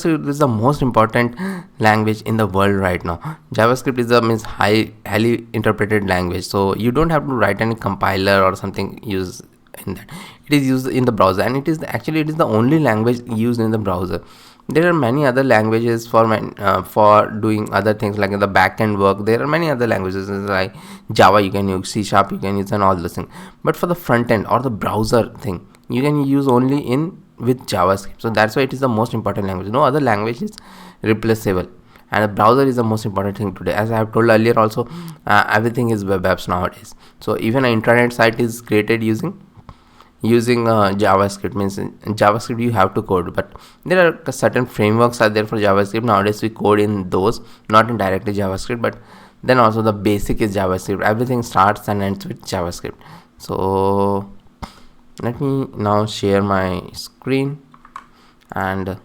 JavaScript is the most important language in the world right now. JavaScript is a highly interpreted language, so you don't have to write any compiler or something use in that. It is used in the browser, and it is the only language used in the browser. There are many other languages for doing other things like the backend work. There are many other languages like Java you can use, C# you can use, and all those things. But for the front end or the browser thing, you can use only in with JavaScript. So that's why it is the most important language. No other language is replaceable, and the browser is the most important thing today. As I have told earlier also, everything is web apps nowadays. So even an internet site is created using JavaScript. Means in JavaScript you have to code, but there are certain frameworks are there for JavaScript. Nowadays we code in those, not in directly JavaScript, but then also the basic is JavaScript. Everything starts and ends with JavaScript. So let me now share my screen, and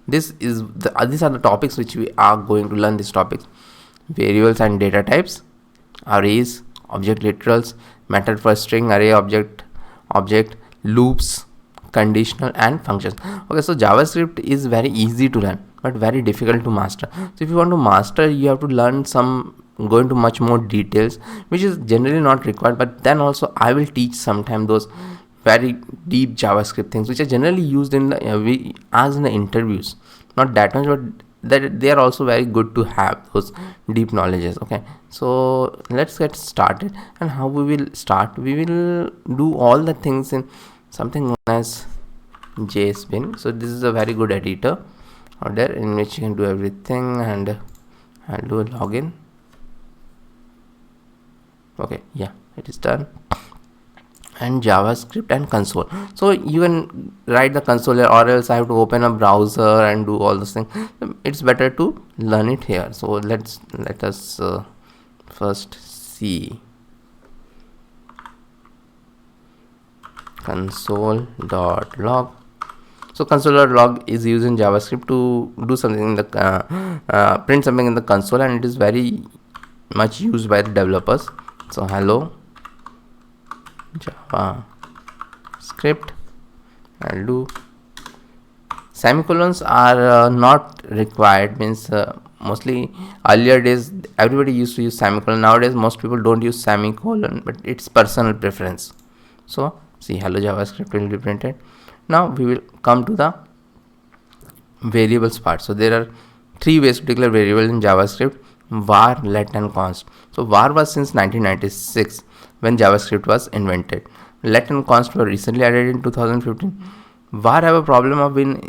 these are the topics which we are going to learn. These topics: variables and data types, arrays, object literals, method for string, array, object loops, conditional, and functions. Okay, so JavaScript is very easy to learn but very difficult to master. So if you want to master, you have to learn go into much more details, which is generally not required, but then also I will teach sometime those very deep JavaScript things which are generally used in the as in the interviews. Not that much, but that they are also very good to have those deep knowledges. Okay, so let's get started. And how we will start? We will do all the things in something known as JSBin. So this is a very good editor out there in which you can do everything, and I'll do a login. Okay, yeah, it is done. And JavaScript and console. So you can write the console here, or else I have to open a browser and do all those things. It's better to learn it here. So let us first see console.log. So console.log is used in JavaScript to do something in the print something in the console, and it is very much used by the developers. So hello JavaScript. I'll do semicolons are not required. Means mostly earlier days everybody used to use semicolon. Nowadays most people don't use semicolon, but it's personal preference. So see, hello JavaScript will be printed. Now we will come to the variables part. So there are three ways to declare variable in JavaScript: var, let, and const. So var was since 1996 when JavaScript was invented. Let and const were recently added in 2015. Var have a problem of being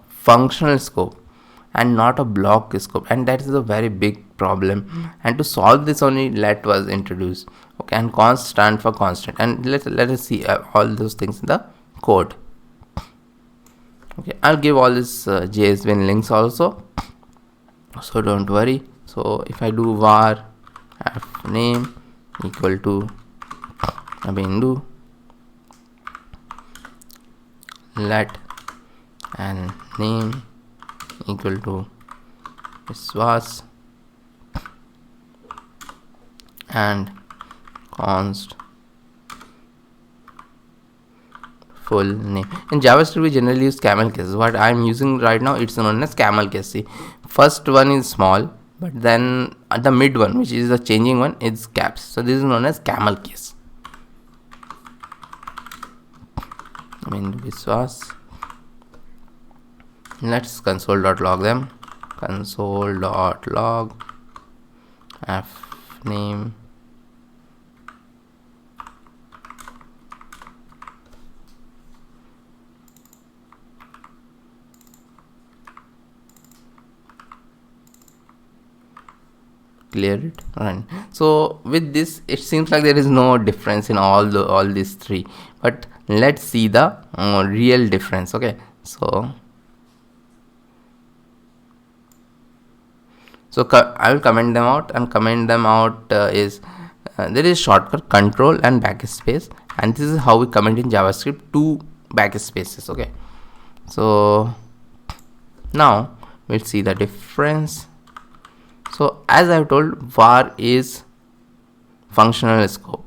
functional scope and not a block scope, and that is a very big problem. And to solve this, only let was introduced. Okay, and const stand for constant. And let us see all those things in the code. Okay, I'll give all this JSBin links also, so don't worry. So if I do var name equal to bindu, let and name equal to Vishwas, and const full name. In JavaScript we generally use camel case. What I am using right now, it's known as camel case. See, first one is small, but then the mid one, which is the changing one, is caps. So this is known as camel case. I mean Vishwas. Let's console.log them. Console.log f name clear it, run. So with this it seems like there is no difference in all these three, but let's see the real difference. Okay, so I will comment them out, and comment them out is there is shortcut control and backspace, and this is how we comment in JavaScript, 2 backspaces. Okay, so now we'll see the difference. So as I've told, var is functional scope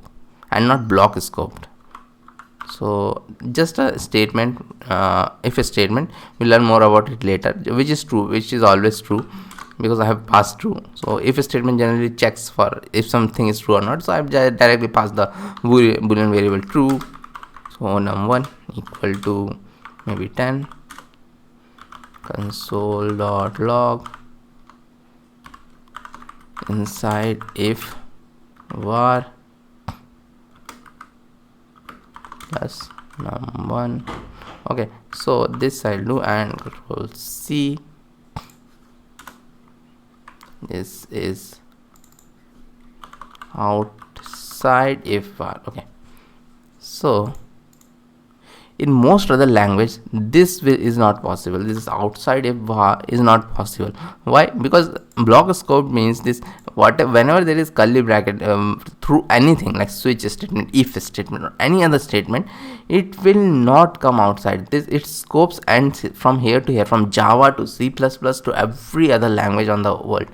and not block scoped. So just a statement, if a statement, we'll learn more about it later, which is true, which is always true, because I have passed true. So if a statement generally checks for if something is true or not, so I've directly passed the boolean variable true. So num1 equal to maybe 10, console.log inside if var plus num1. Okay, so this I'll do, and control C. This is outside if var. Okay, so in most other language this is not possible. This is outside if var is not possible. Why? Because block scope means this, whenever there is curly bracket through anything like switch statement, if statement, or any other statement, it will not come outside this. Its scopes ends from here to here, from Java to C++ to every other language on the world,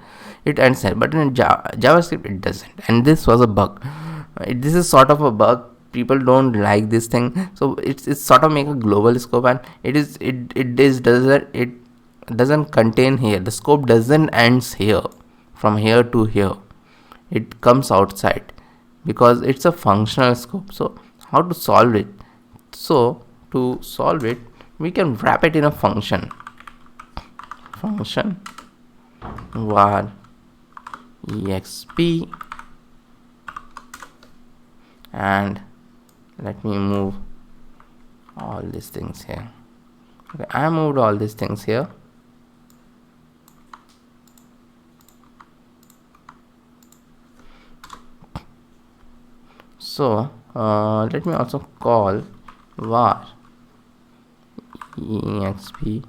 it ends here. But in JavaScript it doesn't, and this was a bug. This is sort of a bug. People don't like this thing, so it's sort of make a global scope, and it doesn't contain here. The scope doesn't ends here, from here to here. It comes outside because it's a functional scope. So how to solve it? So to solve it, we can wrap it in a function var exp, and let me move all these things here. Okay, I moved all these things here. So let me also call var exp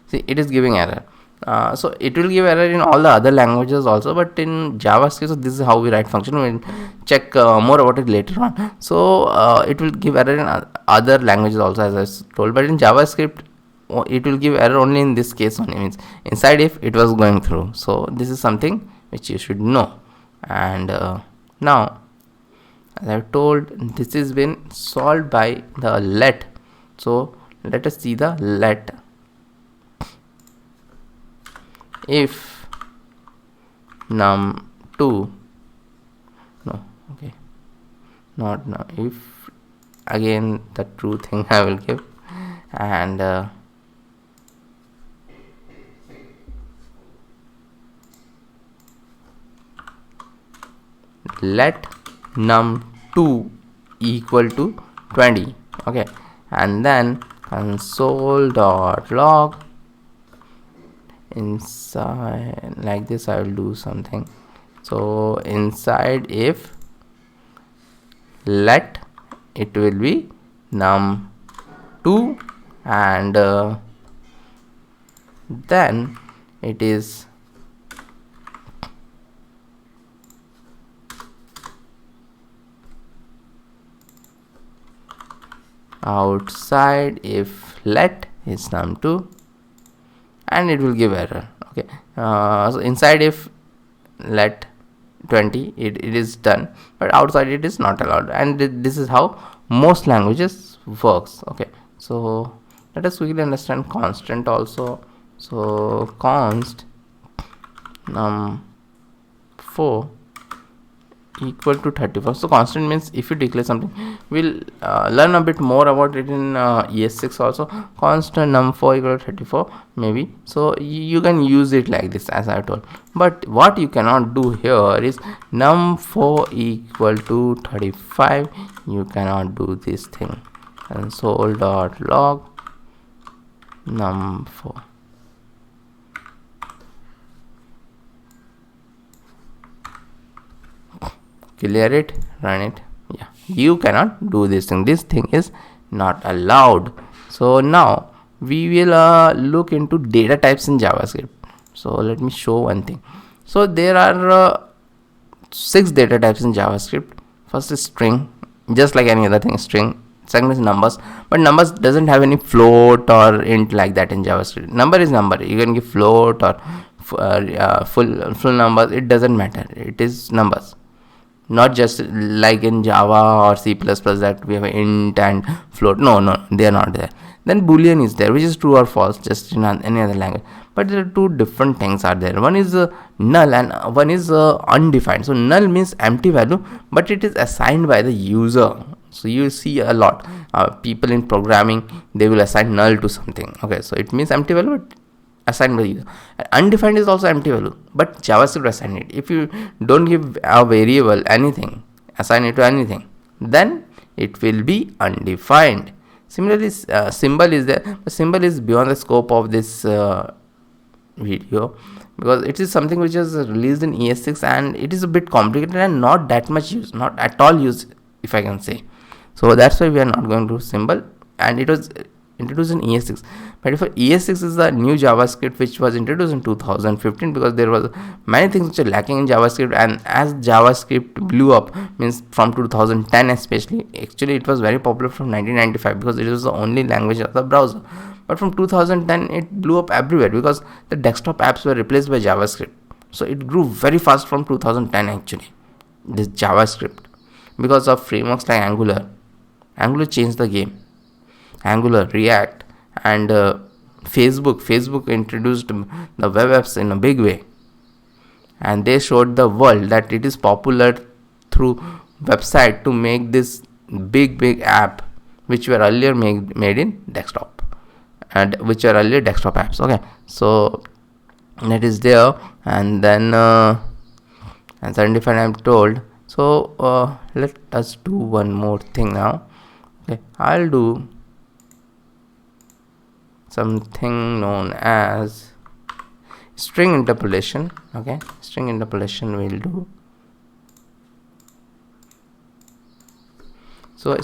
see, it is giving error. So it will give error in all the other languages also, but in JavaScript, so this is how we write function. We'll check more about it later on. So it will give error in other languages also, as I told, but in JavaScript it will give error only in this case only, means inside if it was going through. So this is something which you should know. And now, as I've told, this has been solved by the let. So let us see the let. If num2, no, okay, not now, if, again the true thing I will give, and let num2 equal to 20. Okay, and then console.log inside, like this I will do something. So inside if let, it will be num2, and then it is outside if let is num2, and it will give error. Okay, so inside if let 20, it is done, but outside it is not allowed, and this is how most languages works. Okay, so let us quickly understand constant also. So const num4 equal to 34. So constant means if you declare something, we'll learn a bit more about it in ES6 also. Constant num4 equal to 34 maybe, so you can use it like this as I told. But what you cannot do here is num4 equal to 35. You cannot do this thing. Console.log num4. Clear it, run it. Yeah, you cannot do this thing. This thing is not allowed. So now we will look into data types in JavaScript. So let me show one thing. So there are 6 data types in JavaScript. First is string, just like any other thing, string. Second is numbers, but numbers doesn't have any float or int like that in JavaScript. Number is number. You can give float or full numbers, it doesn't matter, it is numbers. Not just like in Java or C++ that we have int and float. No, they are not there. Then boolean is there, which is true or false, just in any other language. But there are two different things are there. One is null and one is undefined. So null means empty value, but it is assigned by the user. So you see a lot people in programming, they will assign null to something. Okay, so it means empty value, but assigned by user. Undefined is also empty value, but JavaScript assign it. If you don't give a variable anything, assign it to anything, then it will be undefined. Similarly, symbol is there, but symbol is beyond the scope of this video, because it is something which is released in ES6 and it is a bit complicated and not that much use, not at all use, if I can say. So that's why we are not going to symbol, and it was introduced in ES6. But for ES6 is the new JavaScript which was introduced in 2015, because there was many things which are lacking in JavaScript, and as JavaScript blew up, means from 2010 especially, actually it was very popular from 1995 because it was the only language of the browser. But from 2010 it blew up everywhere because the desktop apps were replaced by JavaScript. So it grew very fast from 2010 actually, this JavaScript, because of frameworks like Angular. Angular changed the game. Angular, React, and Facebook introduced the web apps in a big way, and they showed the world that it is popular through website to make this big app which were earlier made in desktop, and which are earlier desktop apps. Okay, so that is there, and then and undefined I'm told. So let us do one more thing now. Okay, I'll do something known as string interpolation. Okay, string interpolation will do. So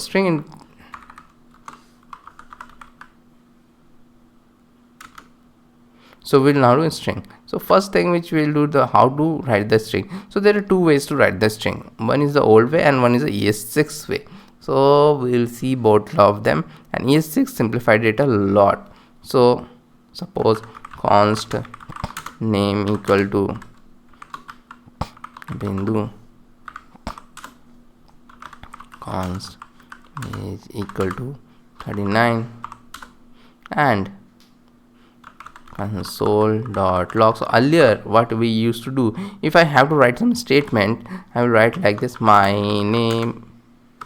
so we'll now do string. So first thing which we'll do, the how to write the string. So there are two ways to write the string. One is the old way and one is the ES6 way. So we'll see both of them, and ES6 simplified it a lot. So suppose const name equal to bindu, const is equal to 39, and console.log. So earlier what we used to do, if I have to write some statement, I will write like this: my name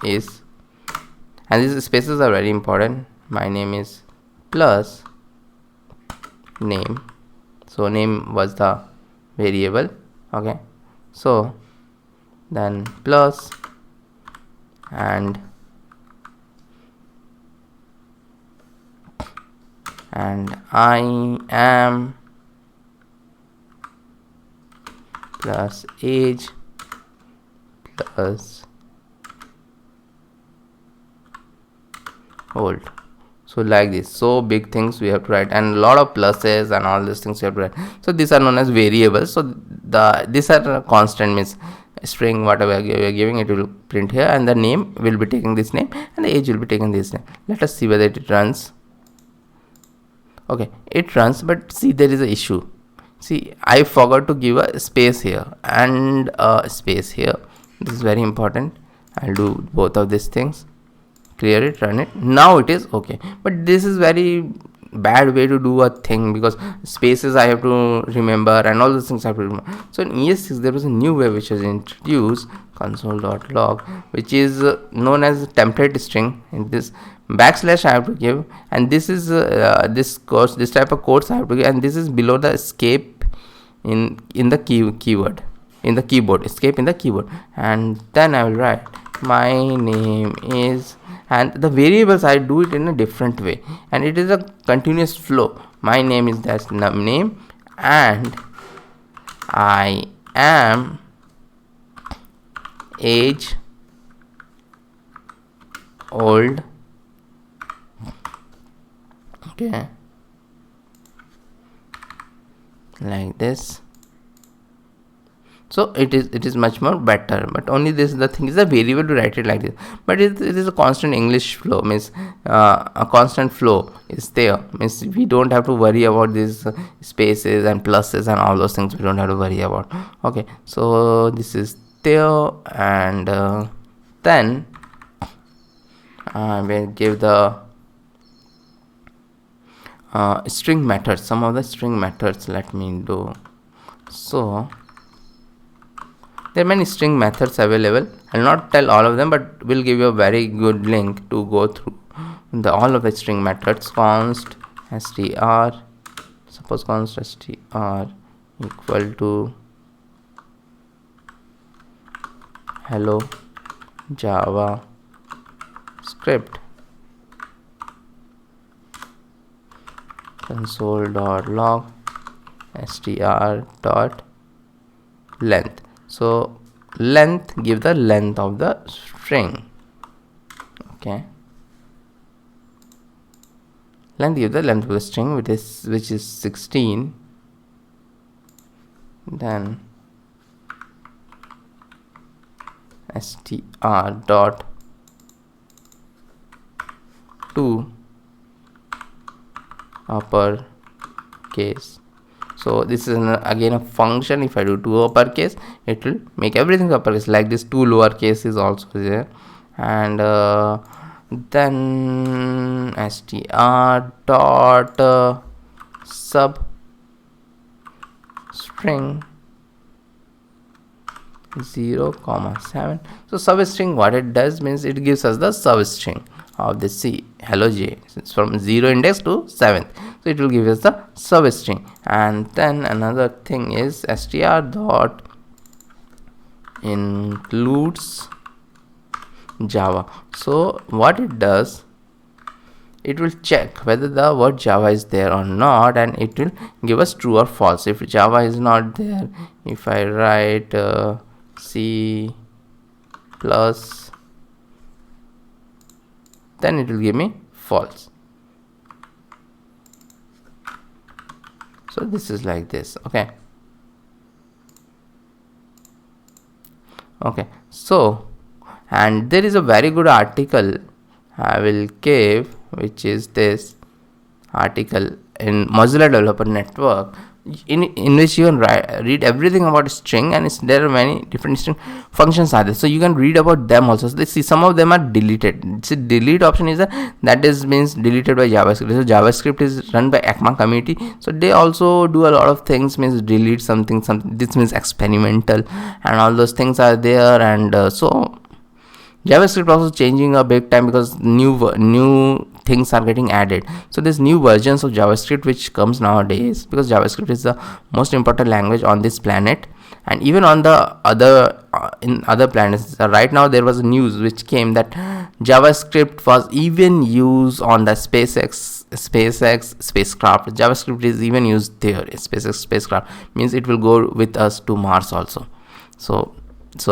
is, and these spaces are very important, my name is plus name. So name was the variable. Okay, so then plus, and I am plus age plus old. So like this, so big things we have to write, and a lot of pluses and all these things we have to write. So these are known as variables. So these are constant, means string whatever we are giving, it will print here, and the name will be taking this name and the age will be taking this name. Let us see whether it runs. Okay, it runs, but see there is an issue. See, I forgot to give a space here and a space here. This is very important. I'll do both of these things. Clear it, run it. Now it is okay, but this is very bad way to do a thing, because spaces I have to remember and all those things I have to remember. So in ES6 there was a new way which was introduced, console.log, which is known as template string. In this backslash I have to give, and this is this type of quotes I have to give, and this is below the escape in the keyword in the keyboard, escape in the keyboard, and then I will write my name is, and the variables I do it in a different way, and it is a continuous flow. My name is, that's name, and I am age old. Okay, like this. So it is much more better. But only this, the thing is a variable to write it like this, but it is a constant English flow, means a constant flow is there, means we don't have to worry about these spaces and pluses and all those things, we don't have to worry about. Okay, so this is there. And then we'll give the string methods, some of the string methods. Let me do. So there are many string methods available. I'll not tell all of them, but we'll give you a very good link to go through all of the string methods. Const str, suppose const str equal to hello Java script console.log str.length. So length, give the length of the string. Okay, length, give the length of the string, which is 16. Then str dot to upper case. So this is again a function. If I do 2 uppercase, it will make everything uppercase. Like this, 2 lowercase is also there. And then str dot sub string 0,7. So substring, what it does means it gives us the substring of the C hello J. It's from 0 index to 7th, so it will give us the substring. And then another thing is str dot includes Java. So what it does, it will check whether the word Java is there or not, and it will give us true or false. If Java is not there, if I write C plus, then it will give me false. So this is like this. Okay, so, and there is a very good article I will give, which is this article in Mozilla Developer Network, in which you can read everything about string, and there are many different string functions are there, so you can read about them also. So see, some of them are deleted. See, delete option is that is means deleted by JavaScript. So JavaScript is run by ECMA community, so they also do a lot of things, means delete something. This means experimental, and all those things are there. And so JavaScript also changing a big time, because new things are getting added. So there's new versions of JavaScript which comes nowadays, because JavaScript is the most important language on this planet, and even on the other in other planets. Right now there was a news which came that JavaScript was even used on the SpaceX spacecraft. JavaScript is even used there. SpaceX spacecraft means it will go with us to Mars also. So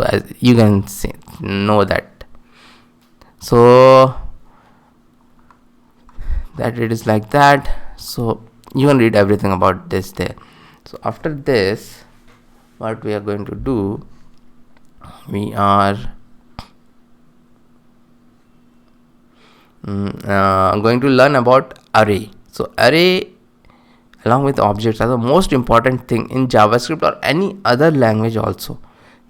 as you can know that. So that it is like that. So you can read everything about this there. So after this, what we are going to do, we are going to learn about array. So array along with objects are the most important thing in JavaScript or any other language also.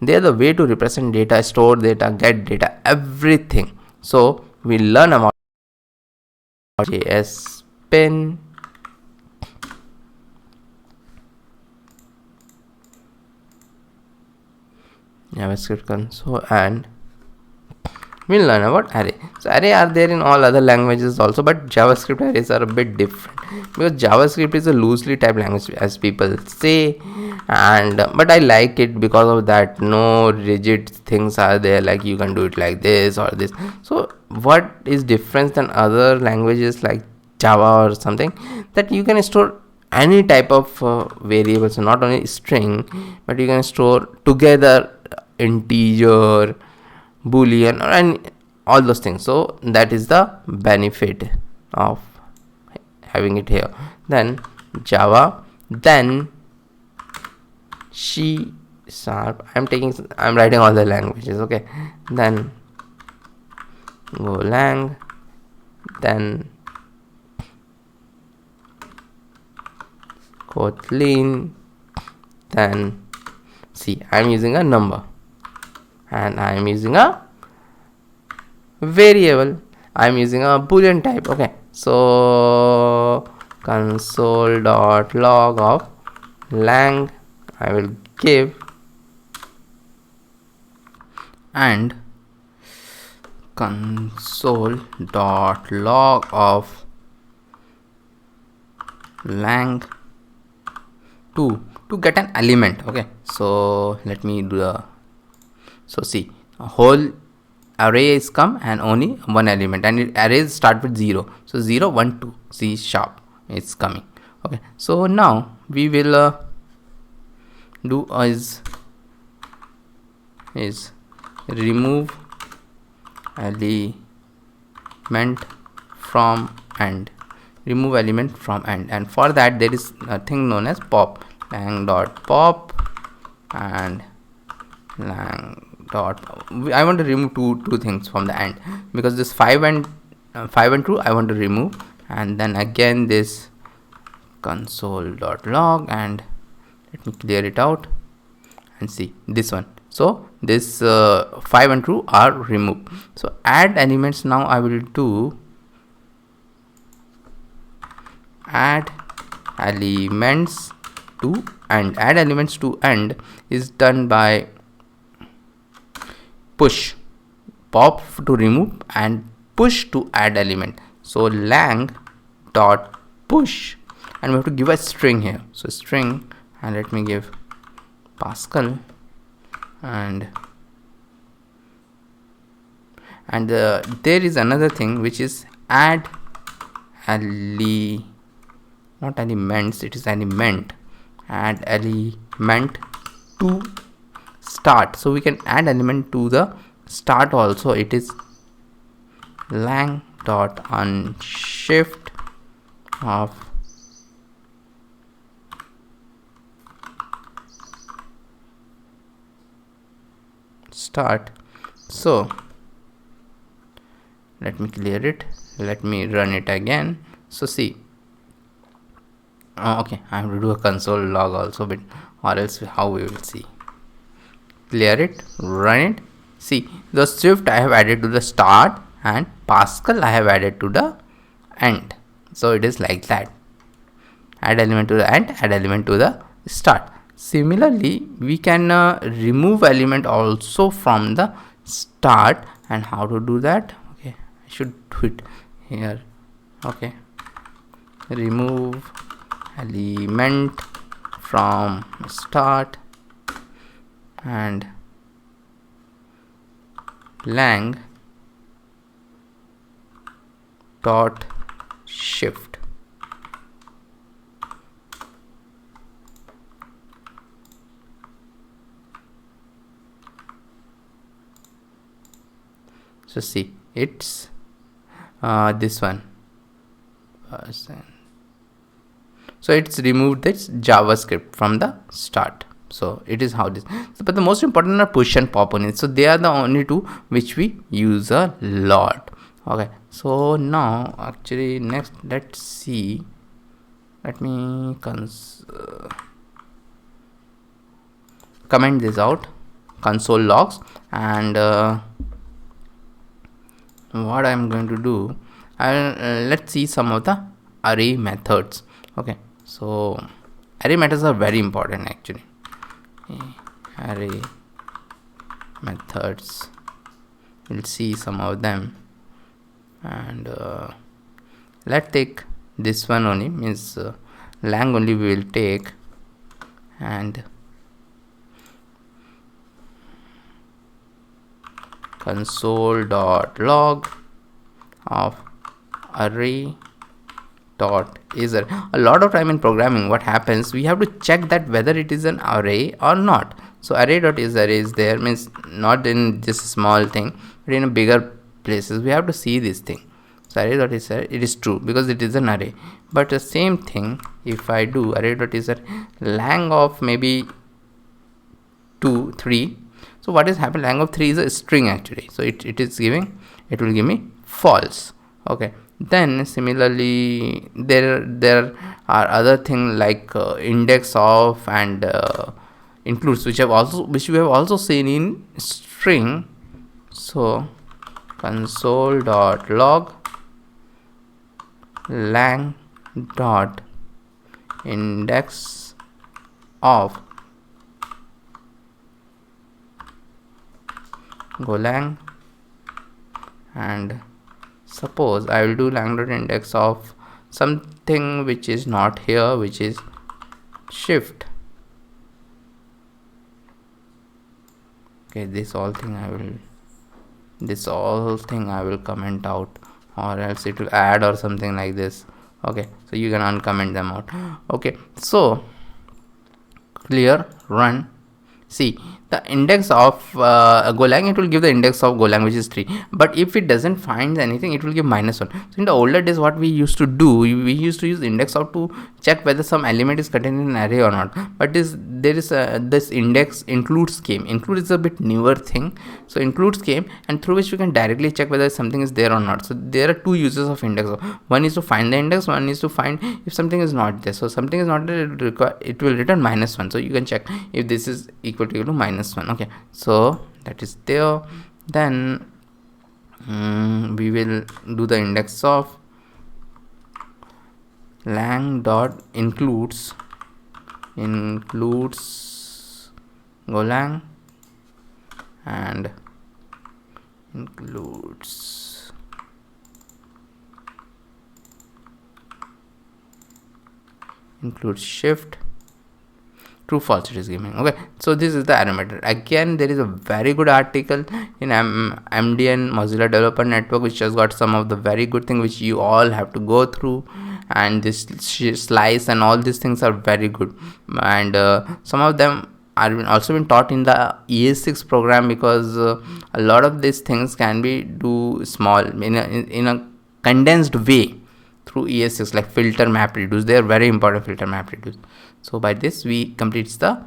They are the way to represent data, store data, get data, everything. So we learn about JS pin, JavaScript console, and we'll learn about array. So array are there in all other languages also, but JavaScript arrays are a bit different, because JavaScript is a loosely typed language, as people say, and but I like it because of that. No rigid things are there, like you can do it like this or this. So what is different than other languages like Java or something, that you can store any type of variables, so not only string, but you can store together integer, boolean, and all those things. So that is the benefit of having it here. Then Java, then C sharp. I'm writing all the languages. Okay, then Golang, then Kotlin, then see, I'm using a number and I'm using a variable. I'm using a boolean type. Okay, so console.log of lang I will give, and console.log of lang to get an element. Okay, so let me do the, so see, a whole array is come and only one element, and arrays start with 0, so 0 1 2 C sharp is coming. Okay, so now we will do is remove element from end, and for that there is a thing known as pop, lang.pop and I want to remove two things from the end, because this 5 and 2 I want to remove, and then again this console.log, and let me clear it out and see this one. So this 5 and 2 are removed. So add elements, now I will do add elements to end. Add elements to end is done by push, pop to remove and push to add element. So lang dot push, and we have to give a string here, so string, and let me give Pascal, and there is another thing which is add not elements, it is element, add element to start. So we can add element to the start also. It is lang dot unshift of start. So let me clear it, let me run it again. So see, okay, I have to do a console log also, but or else how we will see. Clear it, run it. See, the shift I have added to the start, and Pascal I have added to the end. So it is like that, add element to the end, add element to the start. Similarly, we can remove element also from the start, and how to do that? Okay, I should do it here. Okay, remove element from start, and lang dot shift. So see, it's this one. So it's removed this JavaScript from the start. So it is how this. So, but the most important are push and pop on it. So they are the only two which we use a lot. Okay. So now actually next, let's see. Let me comment this out. Console logs, and what I'm going to do, let's see some of the array methods. Okay, so array methods are very important actually. Array methods, we'll see some of them, and let's take this one only, means lang only we will take, and console.log of array dot is a lot of time in programming what happens, we have to check that whether it is an array or not. So array dot is array is there, means not in this small thing but in a bigger places we have to see this thing. So array dot is array, it is true because it is an array. But the same thing if I do array dot is array lang of maybe 2 3. So what is happening, lang of 3 is a string actually, so it will give me false. Okay, then similarly there are other things like index of and includes, which we have also seen in string. So console.log lang dot index of golang, and suppose I will do lang dot index of something which is not here, which is shift. Okay, this all thing I will comment out, or else it will add or something like this. Okay, so you can uncomment them out. Okay, so clear, run. See, the index of golang, it will give the index of golang, which is 3, but if it doesn't find anything, it will give -1. So in the older days, what we used to do, we used to use index of to check whether some element is contained in an array or not. But there is this index includes came. Include is a bit newer thing. So includes came, and through which we can directly check whether something is there or not. So there are two uses of index. One is to find the index, one is to find if something is not there. So something is not there, it will return -1. So you can check if this is equal to -1. Okay, so that is there. Then we will do the index of lang dot includes golang and includes shift. True false it is giving. Okay, so this is the array method. Again, there is a very good article in MDN Mozilla Developer Network, which has got some of the very good things which you all have to go through, and this slice and all these things are very good, and some of them are also been taught in the ES6 program, because a lot of these things can be do small in a condensed way through ES6, like filter map reduce. They are very important, filter map reduce. So by this we completes the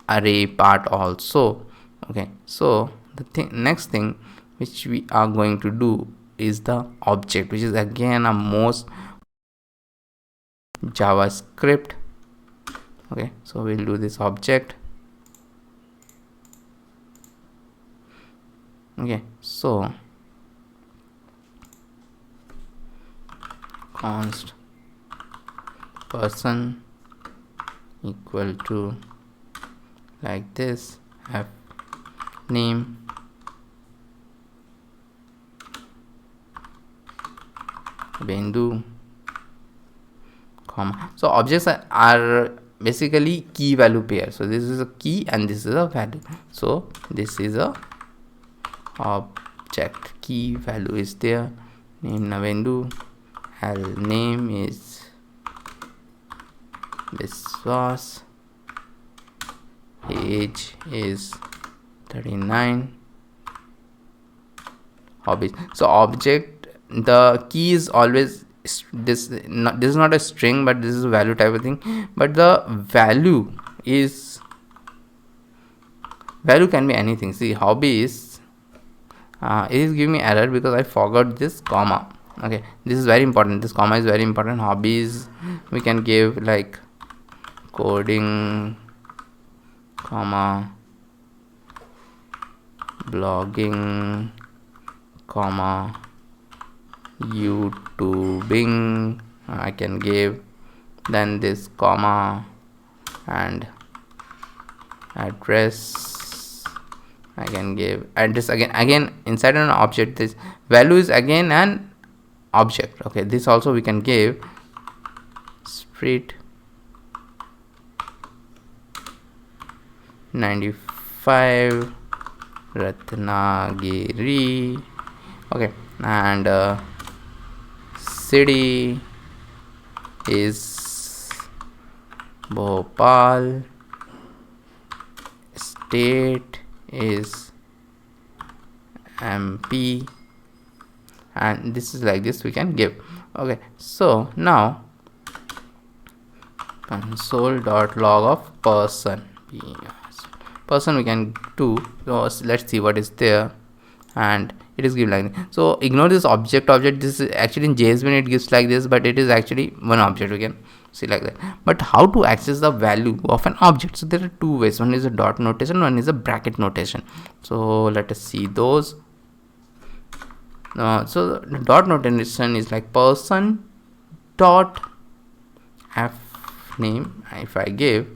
array part also. Okay, so the next thing which we are going to do is the object, which is again a most JavaScript. Okay, so we'll do this object. Okay, so const person equal to like this, have name Bindu, comma. So objects are basically key value pair. So this is a key and this is a value. So this is a object, key value is there, name Navendu, name is this was, age is 39, hobbies. So object, the key is always this is not a string, but this is a value type of thing, but the value can be anything. See, hobbies, it is giving me error because I forgot this comma. Okay, this is very important, this comma is very important. Hobbies we can give like coding, comma, blogging, comma, YouTubing, I can give, then this comma, and address, I can give address. Again inside an object, this value is again an object. Okay, this also we can give street 95 Ratnagiri. Okay, and city is Bhopal, state is MP, and this is like this we can give. Okay, so now console.log of person person we can do. So let's see what is there, and it is given like this. So ignore this object. This is actually in JSBin it gives like this, but it is actually one object, we can see like that. But how to access the value of an object? So there are two ways. One is a dot notation, one is a bracket notation. So let us see those. So the dot notation is like person dot f name. If I give,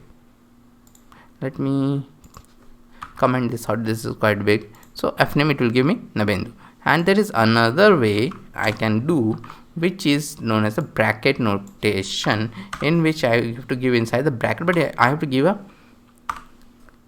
let me comment this out, this is quite big. So f name, it will give me Nabendu. And there is another way I can do, which is known as a bracket notation, in which I have to give inside the bracket, but I have to give a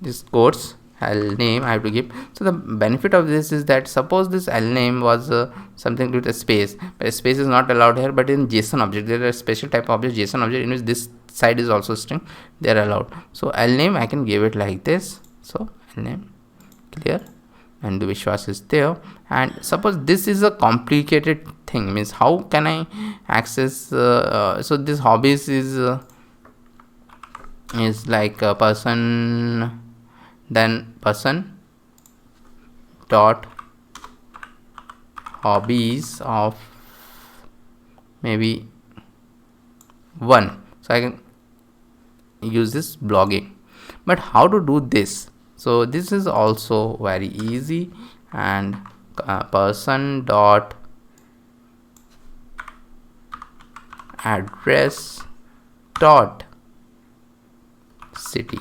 this quotes L name I have to give. So the benefit of this is that suppose this L name was something with a space, but a space is not allowed here, but in JSON object there are special type of object, JSON object, in which this side is also string, they are allowed. So L name I can give it like this. So L name clear, and the Vishwas is there. And suppose this is a complicated thing, means how can I access so this hobbies is like a person, then person dot hobbies of maybe 1. So I can use this blogging. But how to do this? So this is also very easy, and person dot address dot city,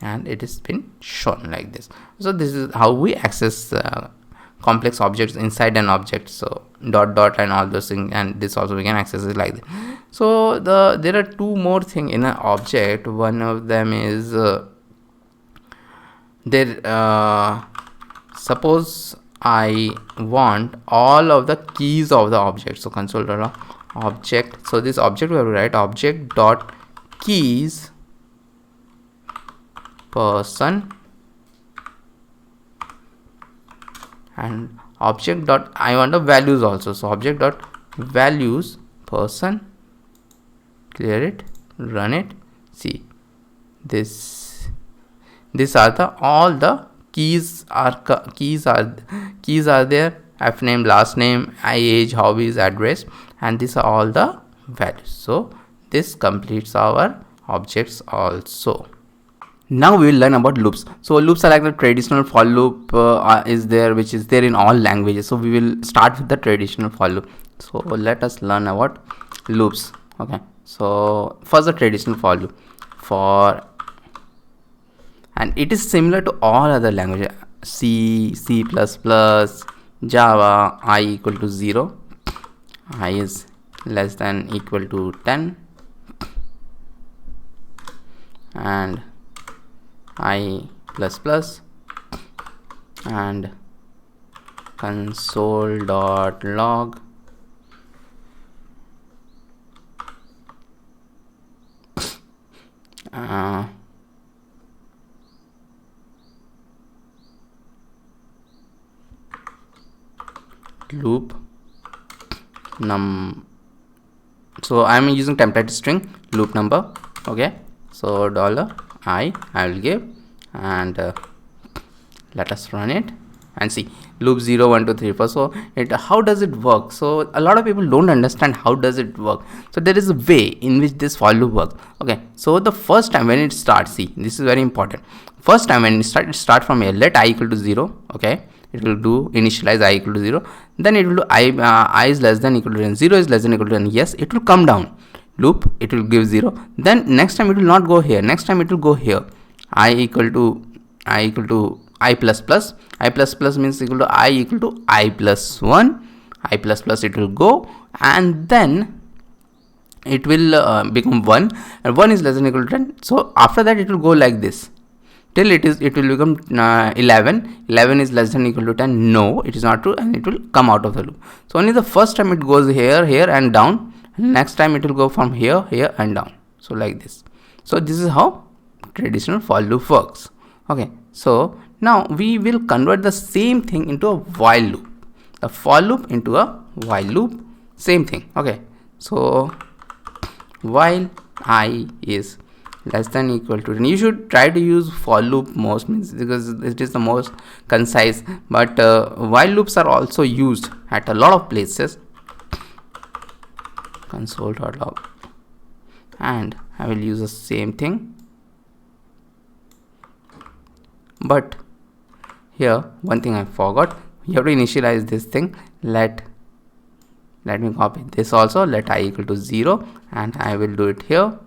and it has been shown like this. So this is how we access complex objects inside an object. So dot dot and all those things, and this also we can access it like this. So there are two more things in an object. One of them is suppose I want all of the keys of the object. So console dot object. So this object we have to write object dot keys person, and object dot I want the values also. So object dot values person, clear it, run it, see this, these are the all the keys are there, f name, last name, age, hobbies, address, and these are all the values. So this completes our objects also. Now we will learn about loops. So loops are like the traditional for loop is there, which is there in all languages. So we will start with the traditional for loop. So let us learn about loops. Okay, so first the traditional for loop, and it is similar to all other languages, C, C++, Java. I equal to 0, I is less than equal to 10, and I plus plus, and console.log loop so I am using template string loop number. Okay, so $I will give, and let us run it and see loop 0 1 2 3 4. So how does it work? So a lot of people don't understand how does it work. So there is a way in which this for loop works. Okay, so the first time when it starts, see, this is very important. First time when it start from here, let I equal to 0. Okay, it will do initialize I equal to 0, then it will do I is less than equal to 10, 0 is less than equal to 10. Yes, it will come down loop, it will give 0. Then next time it will not go here, next time it will go here, I equal to I plus plus. I plus plus means equal to I plus 1, I plus plus it will go, and then it will become 1, and 1 is less than equal to 10. So after that it will go like this till it will become 11. 11 is less than equal to 10. No, it is not true, and it will come out of the loop. So only the first time it goes here, here and down, and next time it will go from here, here and down. So like this. So this is how traditional for loop works. Okay, so now we will convert the same thing into a while loop. The for loop into a while loop, same thing. Okay, so while I is less than equal to 10. You should try to use for loop most, means because it is the most concise, but while loops are also used at a lot of places. Console.log, and I will use the same thing, but here one thing I forgot. You have to initialize this thing. Let me copy this also. Let I equal to 0, and I will do it here,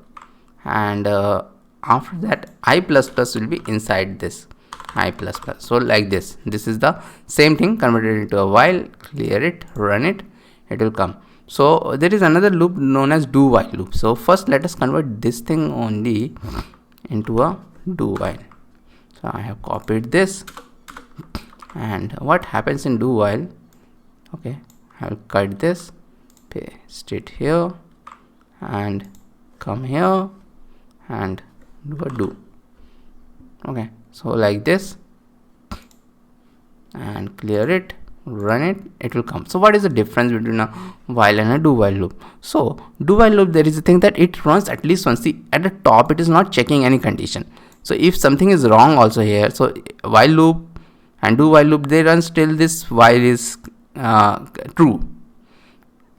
and after that I plus plus will be inside this I plus plus. So like this is the same thing converted into a while. Clear it, run it, it will come. So there is another loop known as do while loop. So first let us convert this thing only into a do while. So I have copied this, and what happens in do while, okay, I will cut this, paste it here, and come here and do a do. Okay, so like this, and clear it, run it, it will come. So what is the difference between a while and a do while loop? So do while loop, there is a thing that it runs at least once. See, at the top it is not checking any condition. So if something is wrong also here, so while loop and do while loop, they run till this while is true.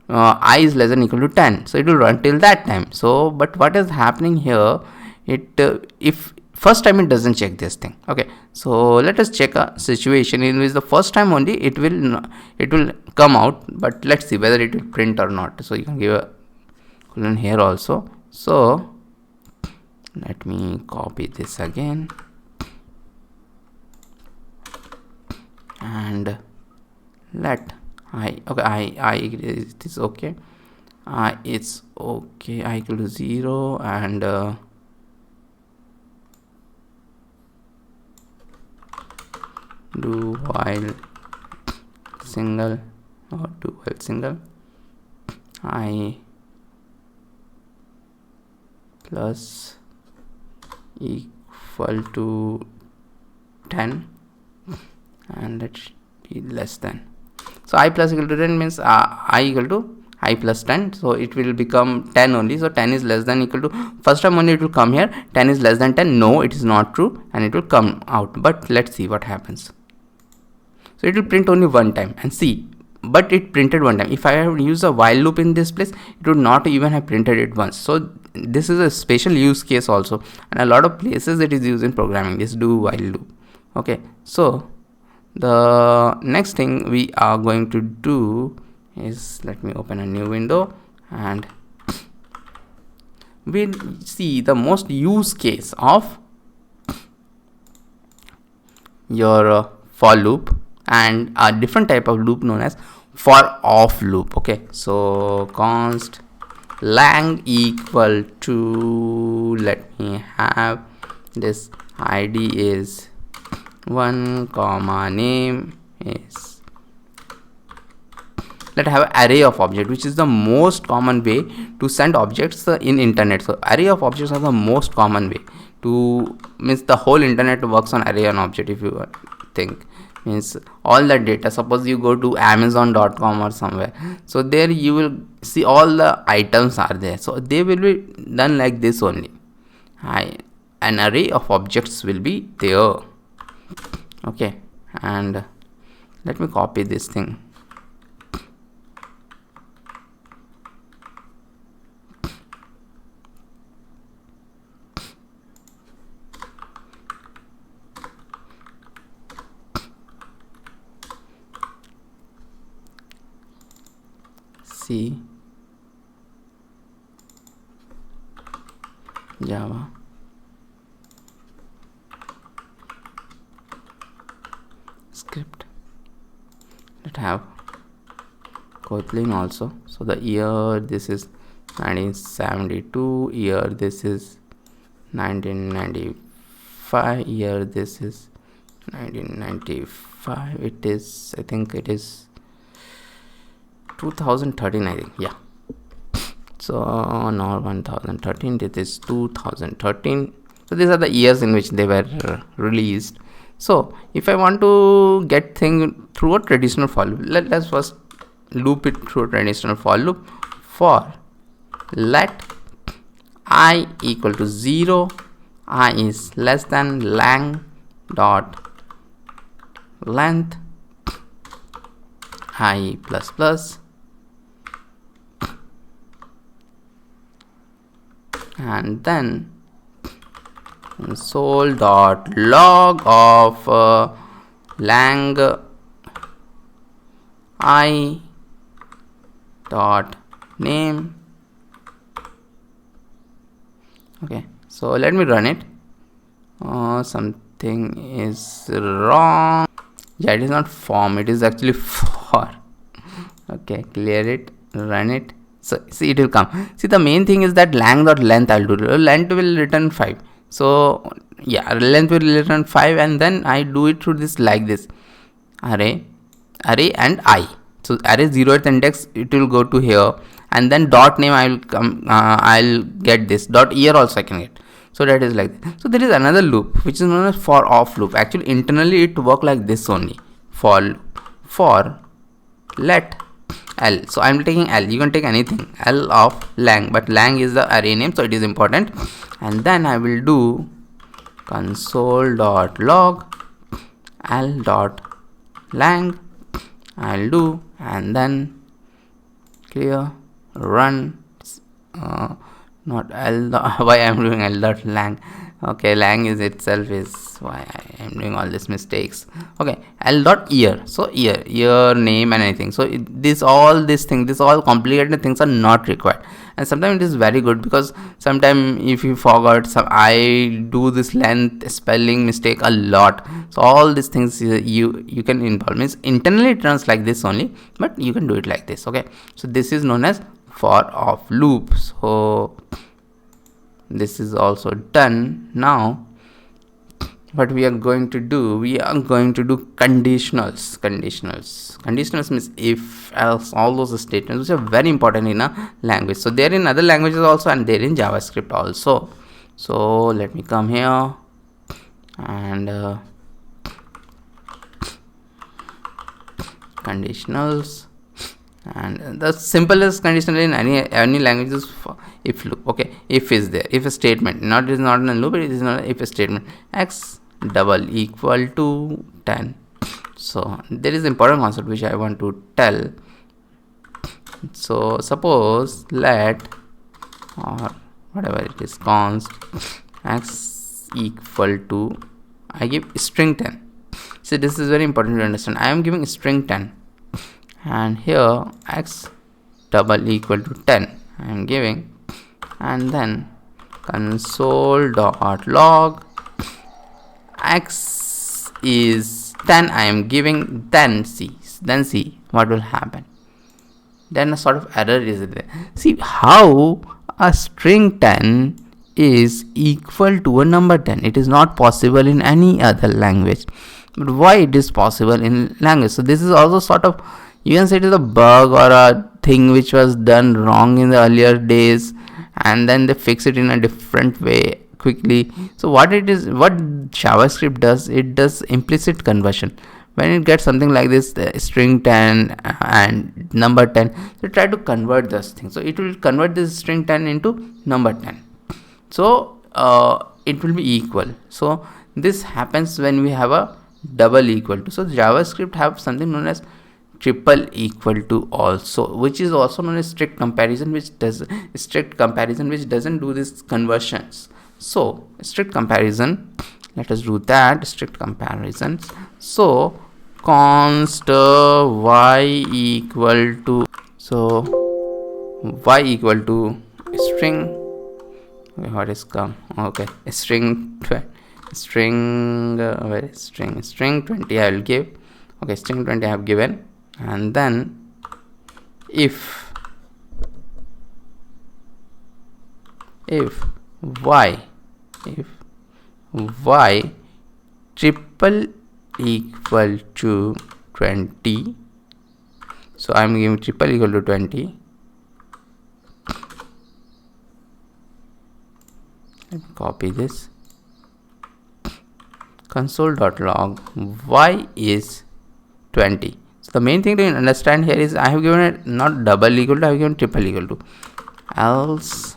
I is less than equal to 10, so it will run till that time. So but what is happening here, it if first time it doesn't check this thing. Okay, so let us check a situation in which the first time only it will come out, but let's see whether it will print or not. So you can give a colon here also. So let me copy this again, and let I it is okay, it's okay, I equal to 0, and do while single or do while single I plus equal to 10, and that should be less than. So I plus equal to 10 means I equal to I plus 10, so it will become 10 only. So 10 is less than equal to, first time only it will come here, 10 is less than 10, no it is not true, and it will come out. But let's see what happens. So it will print only one time, and see, but it printed one time. If I have used a while loop in this place, it would not even have printed it once. So this is a special use case also, and a lot of places it is used in programming, this do while loop. Okay, so the next thing we are going to do is, let me open a new window, and we'll see the most use case of your for loop, and a different type of loop known as for off loop. Okay, so const lang equal to, let me have this id is 1 comma name is, let have an array of object, which is the most common way to send objects in internet. So array of objects are the most common way to, means the whole internet works on array and object. If you think, means all the data, suppose you go to amazon.com or somewhere, so there you will see all the items are there, so they will be done like this only. An array of objects will be there. Okay, and let me copy this thing. C Java script. Let have Kotlin also. So the year, this is 1972, year this is 1995, year this is 1995, it is, I think it is 2013, I think, yeah. So not 1013, this is 2013. So these are the years in which they were released. So if I want to get thing through a traditional for loop, let's first loop it through a traditional for loop. For let I equal to 0, I is less than lang dot length I plus plus, and then console dot log of lang I dot name. Okay, so let me run it. Something is wrong. Yeah, it is not form, it is actually for. Okay, clear it, run it. So see, it will come. See, the main thing is that lang dot length I'll do. Length will return 5. So yeah, length will return 5, and then I do it through this like this. Array and I. So array 0th index, it will go to here, and then dot name I will come. I'll get this dot year also I can get. So that is like that. So there is another loop which is known as for off loop. Actually internally it work like this only. For let L. So I'm taking L. You can take anything. L of lang, but lang is the array name, so it is important. And then I will do console dot log L dot lang. I'll do, and then clear, run. Not L. Why I'm doing L dot lang? Okay, lang is itself is why I am doing all these mistakes. Okay, L dot year. So year name and anything. So all complicated things are not required. And sometimes it is very good, because sometimes if you forgot I do this length spelling mistake a lot. So all these things you can involve. Means internally it runs like this only, but you can do it like this. Okay, so this is known as for off loop. So this is also done. Now what we are going to do, conditionals. Conditionals means if, else, all those statements which are very important in a language. So they are in other languages also, and they are in JavaScript also. So let me come here and conditionals. And the simplest conditional in any language is if loop. Okay, if is there, if a statement, not is not in a loop, it is not if a statement. X double equal to 10. So there is important concept which I want to tell. So suppose let, or whatever it is, const x equal to, I give string 10. So this is very important to understand. I am giving string 10, and here x double equal to 10 I am giving, and then console dot log x is 10 I am giving, then see what will happen. Then a sort of error is there. See how a string 10 is equal to a number 10. It is not possible in any other language, but why it is possible in language? So this is also sort of, you can say it is a bug or a thing which was done wrong in the earlier days, and then they fix it in a different way quickly. So what JavaScript does, it does implicit conversion. When it gets something like this, string 10 and number 10, they try to convert this thing. So it will convert this string 10 into number 10. So it will be equal. So this happens when we have a double equal to. So JavaScript have something known as triple equal to also, which is also known as strict comparison, which doesn't do these conversions. So strict comparison, let us do that. Strict comparisons. So const y equal to, so y equal to string, okay, what is come, okay, string 20 I will give. Okay, string 20 I have given, and then if y triple equal to 20, so I am giving triple equal to 20. Let me copy this. Console.log y is 20. So the main thing to understand here is I have given it not double equal to, I have given triple equal to. Else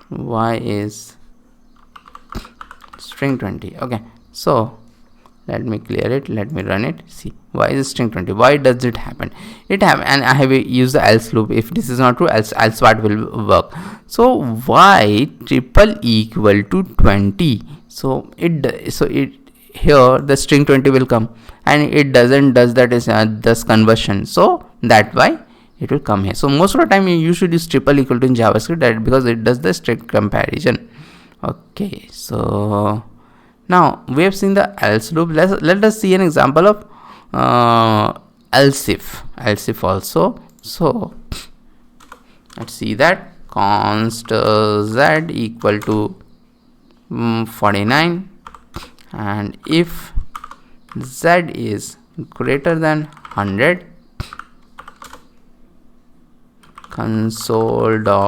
y is string 20. Okay, so let me clear it, let me run it. See, y is string 20. Why does it happen? It happen, and I have used the else loop. If this is not true, else what will work. So y triple equal to 20. So it here the string 20 will come, and it does that is this conversion. So that why it will come here. So most of the time you should use triple equal to in JavaScript, that because it does the strict comparison. Okay, so now we have seen the else loop. Let us see an example of else if also. So let's see that const z equal to 49, and if z is greater than 100, console.log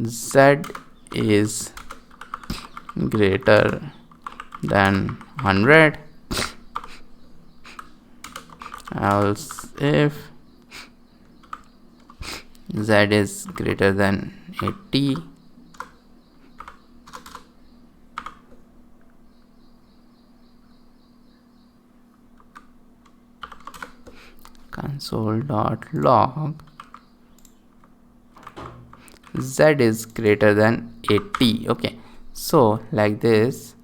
z is greater than 100, else if z is greater than 80, console.log z is greater than 80. Okay, so like this,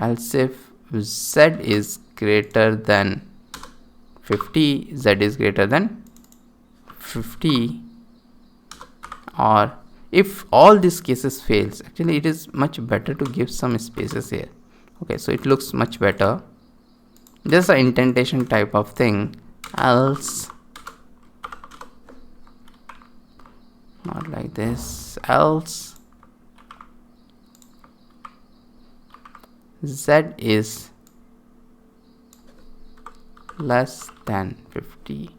else if z is greater than 50, z is greater than 50, or if all these cases fails, actually it is much better to give some spaces here. Okay, so it looks much better. This is an indentation type of thing. Else, not like this, else z is less than 50.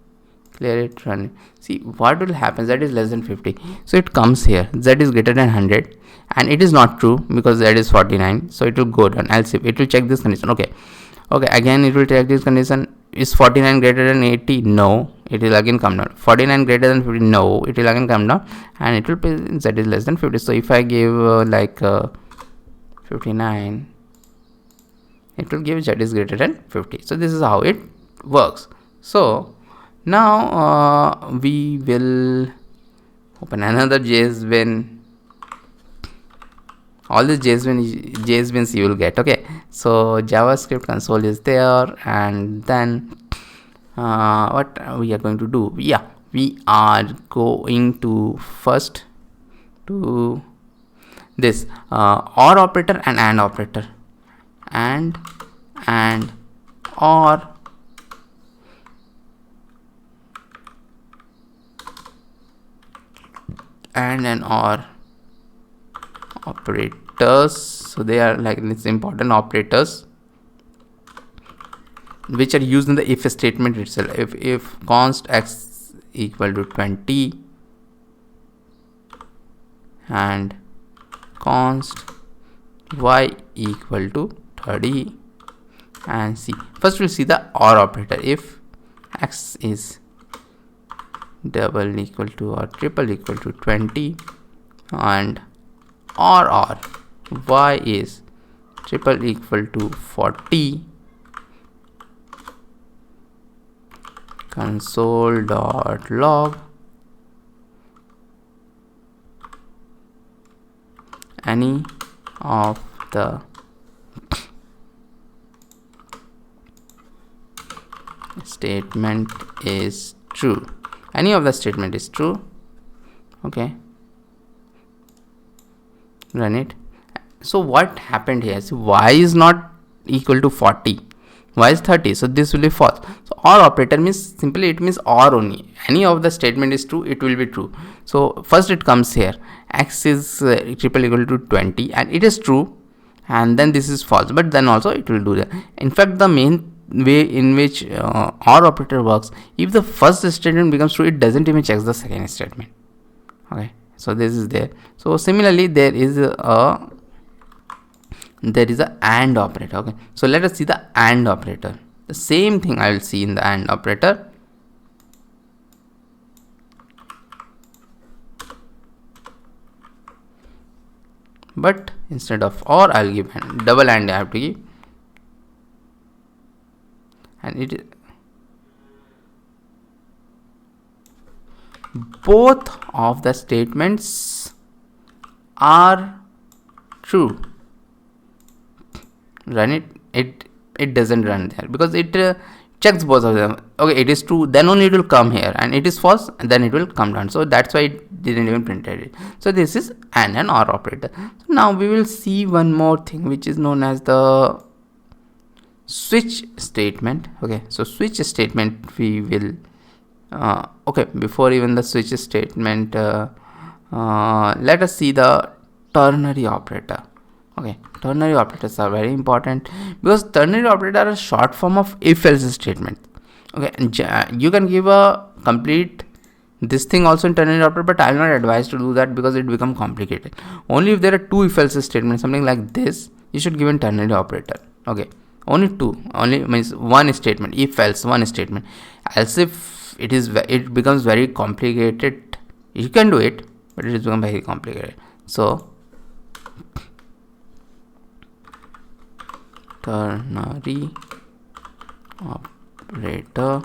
Clear it, run it. See what will happen. Z is less than 50, so it comes here. Z is greater than 100, and it is not true because Z is 49, so it will go down. Else if it will check this condition. Okay, again it will check this condition. Is 49 greater than 80? No, it will again come down. 49 greater than 50? No, it will again come down, and it will be Z is less than 50. So if I give 59, it will give Z is greater than 50. So this is how it works. So now we will open another JSBin. All these JSBins you will get. Okay, so JavaScript console is there, and then what we are going to do? Yeah, we are going to first do this OR operator and AND operator, and OR and OR operators. So they are like these important operators which are used in the if statement itself. If const x equal to 20 and const y equal to 30, and see, first we'll see the OR operator. If x is double equal to or triple equal to 20 and or y is triple equal to 40, console.log any of the statement is true. Any of the statement is true. Okay, run it. So what happened here? So y is not equal to 40, y is 30, so this will be false. So OR operator means simply it means OR only. Any of the statement is true, it will be true. So first it comes here, x is triple equal to 20 and it is true, and then this is false, but then also it will do that. In fact, the main way in which OR operator works, if the first statement becomes true, it doesn't even check the second statement. Okay, so this is there. So similarly there is a AND operator. Okay, so let us see the AND operator. The same thing I will see in the AND operator. but instead of or I'll give double and I have to give, and it both of the statements are true. Run it doesn't run there because it checks both of them. Okay, it is true, then only it will come here, and it is false, and then it will come down. So that's why it didn't even print it. So this is an or operator. So now we will see one more thing which is known as the switch statement. Okay, so switch statement we will okay, before even the switch statement, let us see the ternary operator. Okay, ternary operators are very important because ternary operators are a short form of if-else statement. Okay, and you can give a complete this thing also in ternary operator, but I will not advise to do that because it becomes complicated. Only if there are two if-else statements, something like this, you should give in ternary operator. Okay, only two, only means one statement, if-else, one statement. Else if it becomes very complicated. You can do it, but it is become very complicated. So ternary operator,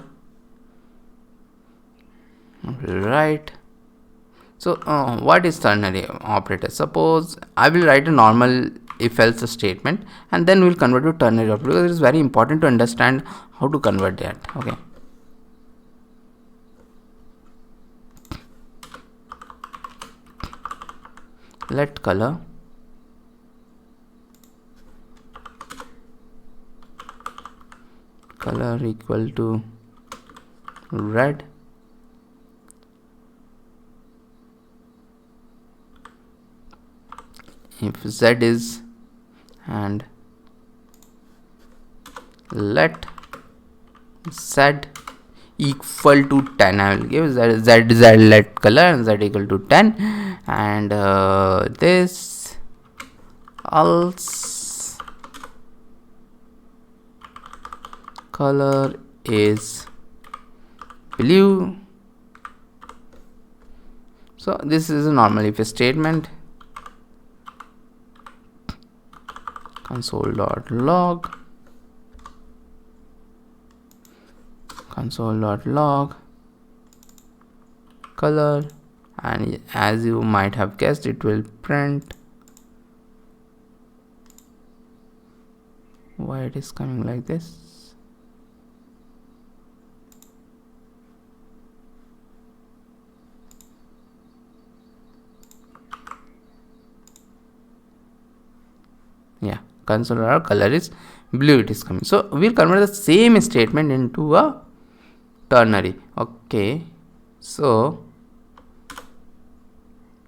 right? So what is ternary operator? Suppose I will write a normal if else statement and then we'll convert to ternary operator because it is very important to understand how to convert that. Okay, let color equal to red, if z is, and let z equal to 10. I will give z let color and z equal to 10, and this else color is blue. So this is a normal if statement. Console.log color, and as you might have guessed, it will print. Why it is coming like this? Yeah, console color is blue, it is coming. So we'll convert the same statement into a ternary. Okay, so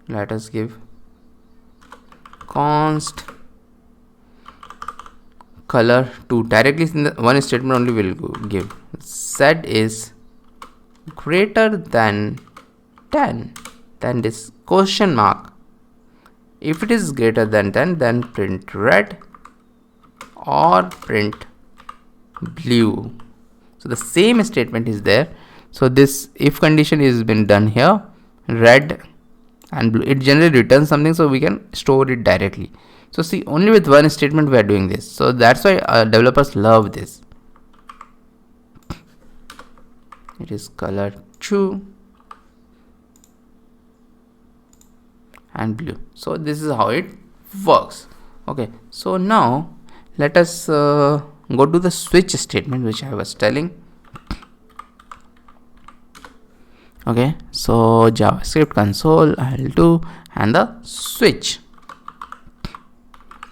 let us give const color to directly in the one statement only will give z is greater than 10, then this question mark. If it is greater than 10, then print red or print blue. So the same statement is there. So this if condition is been done here, red and blue, it generally returns something, so we can store it directly. So see, only with one statement we are doing this. So that's why developers love this. It is color true and blue. So this is how it works. Okay, so now let us go to the switch statement which I was telling. Okay, so JavaScript console I'll do, and the switch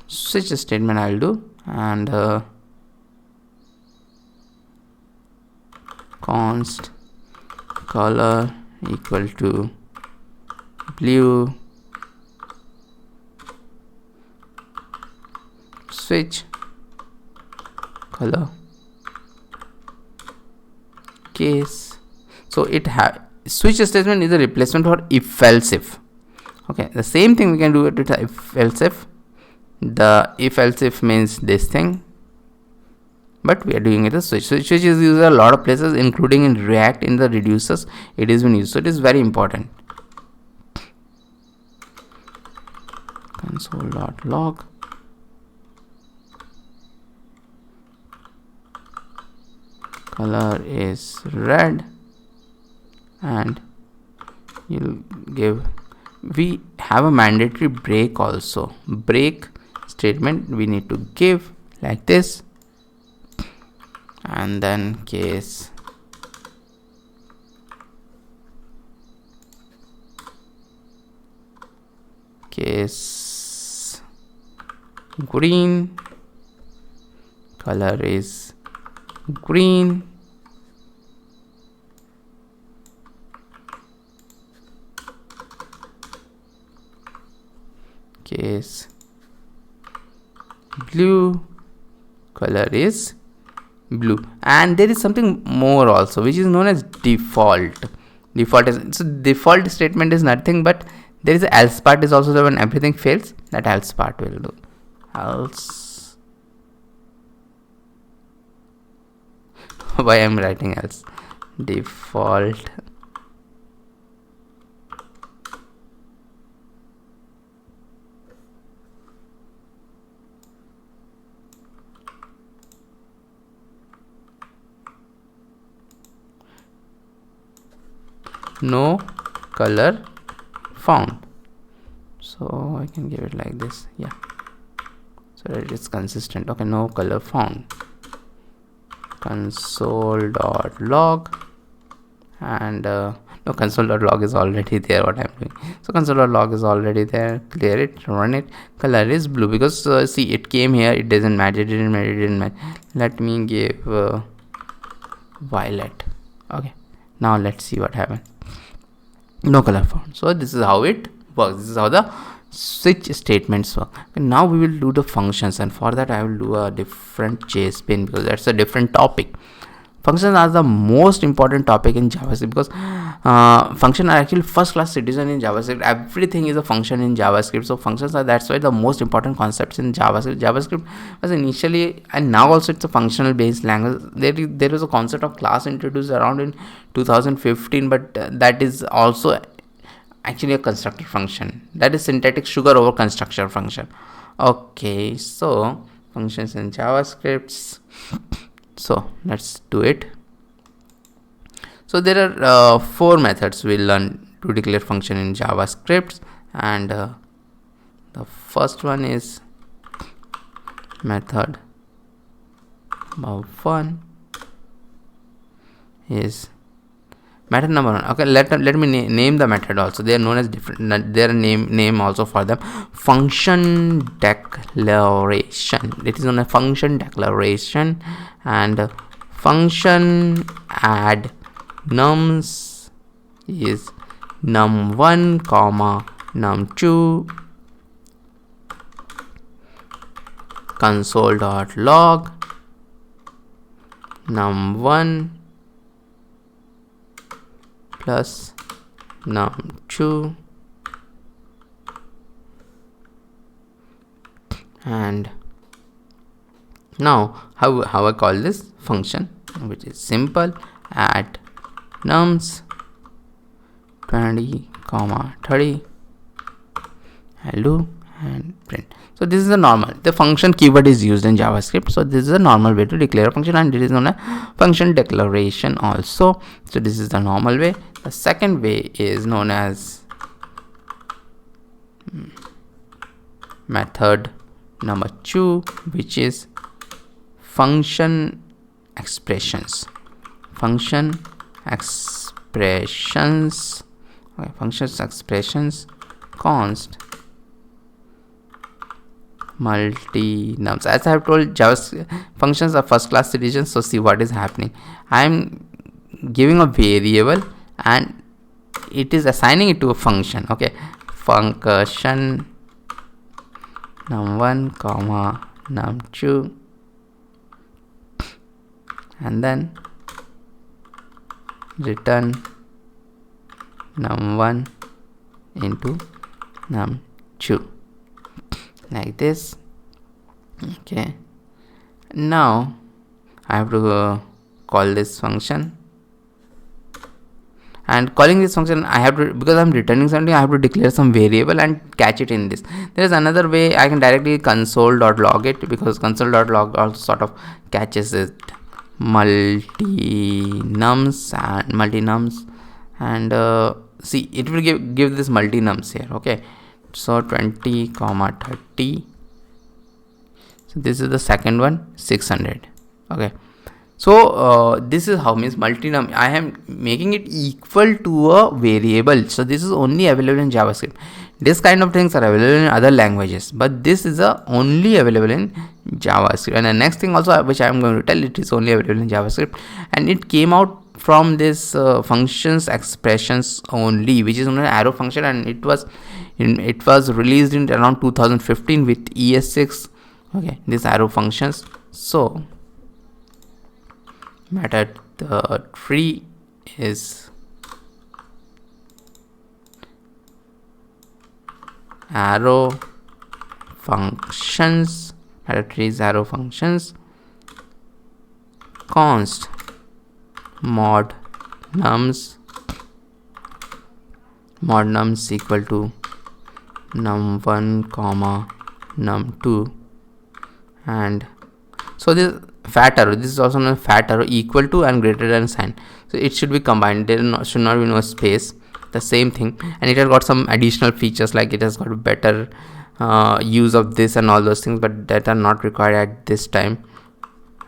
statement I'll do, and const color equal to blue, switch color case. So it have switch statement is a replacement for if else if. Okay, the same thing we can do it with if else if. The if else if means this thing, but we are doing it as switch. Switch is used in a lot of places, including in React. In the reducers it is been used, so it is very important. console.log, color is red, and you'll give, we have a mandatory break also, break statement we need to give like this, and then case green, color is green, case blue, color is blue. And there is something more also which is known as default. Default statement is nothing but there is a else part is also there. When everything fails, that else part will do. Else, why I am writing else? Default no color found. So I can give it like this, yeah, so that it is consistent. Okay, no color found, console.log, and no, console.log is already there, what I'm doing. So console.log is already there, clear it, run it, color is blue, because see, it came here, it doesn't match, it didn't match. Let me give violet. Okay, now let's see what happened. No color found. So this is how it works. This is how the switch statements work. Okay, now we will do the functions, and for that I will do a different JSPin because that's a different topic. Functions are the most important topic in JavaScript because functions are actually first class citizen in JavaScript. Everything is a function in JavaScript. So functions are, that's why the most important concepts in JavaScript. JavaScript was initially, and now also, it's a functional based language. There was a concept of class introduced around in 2015, but that is also actually a constructor function. That is syntactic sugar over constructor function. Okay, so functions in JavaScript. So let's do it. So there are 4 methods we'll learn to declare function in JavaScript, and the first one is method number 1 is method number 1. Okay, let me name the method also. They are known as different, there are name also for them. Function declaration, it is known as function declaration, and function add nums is num1 comma num2 console.log num1 plus num2, and now how I call this function, which is simple, add nums 20 comma 30 hello and print. So this is the normal, the function keyword is used in JavaScript. So this is a normal way to declare a function, and it is known as function declaration also. So this is the normal way. The second way is known as method number 2, which is function expressions. Function expressions, okay, functions expressions const multi nums. As I have told, JavaScript functions are first class citizens. So see what is happening. I am giving a variable and it is assigning it to a function. Okay, function num1 comma num2, and then return num1 into num2 like this. Okay, now I have to call this function, and calling this function I have to, because I'm returning something, I have to declare some variable and catch it in this. There is another way, I can directly console.log it, because console.log also sort of catches it multi-nums and see, it will give this multi-nums here. Okay, so 20 comma 30. So this is the second one, 600. Okay, so this is how, means multi-num, I am making it equal to a variable. So this is only available in JavaScript. This kind of things are available in other languages, but this is only available in JavaScript. And the next thing also, which I am going to tell, it is only available in JavaScript, and it came out from this functions expressions only, which is an arrow function, and it was released in around 2015 with ES6. Okay, this arrow functions. So method 3 is arrow functions. Method 3 is arrow functions const mod nums equal to num1 comma num2, and so this fat arrow, this is also known as fat arrow, equal to and greater than sign. So it should be combined, there should not be no space, the same thing. And it has got some additional features, like it has got better use of this and all those things, but that are not required at this time.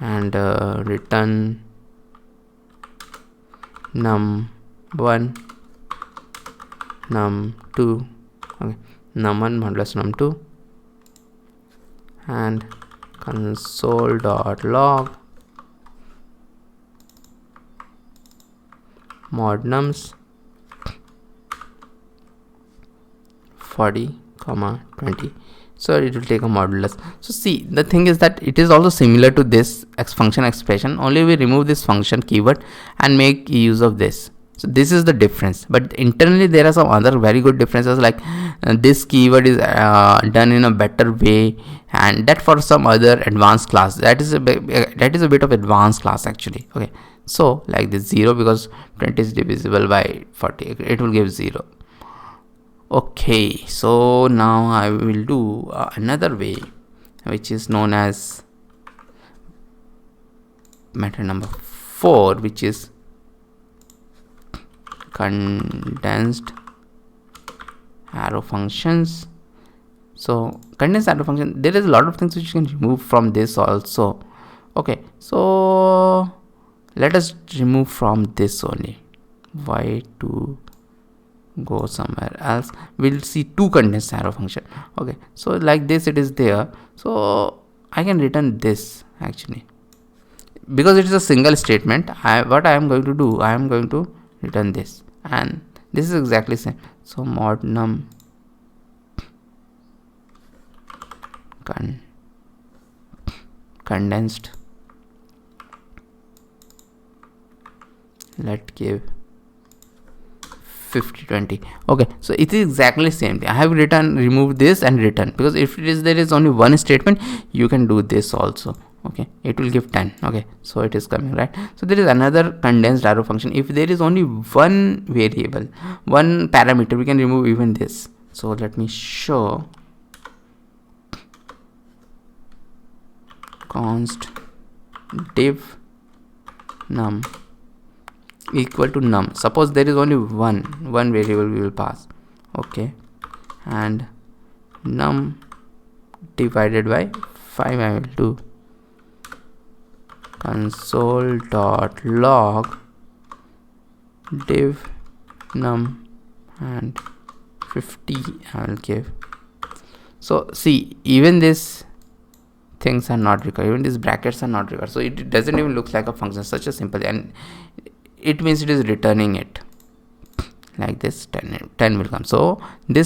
And return num1 num2, okay, num1 modulus num2, and console.log mod nums 40 comma 20. So it will take a modulus. So see, the thing is that it is also similar to this function expression, only we remove this function keyword and make use of this. So this is the difference, but internally there are some other very good differences, like this keyword is done in a better way, and that for some other advanced class, that is a bit of advanced class actually. Okay, so like this 0, because 20 is divisible by 40, it will give 0. Okay, so now I will do another way, which is known as method number 4, which is condensed arrow functions. So condensed arrow function, there is a lot of things which you can remove from this also. Okay, so let us remove from this only. Why to go somewhere else? We'll see two condensed arrow function. Okay, so like this it is there, so I can return this actually, because it is a single statement. What I am going to do, I am going to return this, and this is exactly same. So mod num condensed, let give 50-20. Okay, so it is exactly same thing. I have remove this and return, because if there is only one statement, you can do this also. Okay, it will give 10. Okay, so it is coming, right? So there is another condensed arrow function. If there is only one variable, one parameter, we can remove even this. So let me show. Const div num equal to num. Suppose there is only one variable we will pass. Okay, and num divided by 5 I will do console.log div num and 50 I will give. So see, even this things are not required, even these brackets are not required, so it doesn't even look like a function, such a simple, and it means it is returning it like this. 10 will come. So this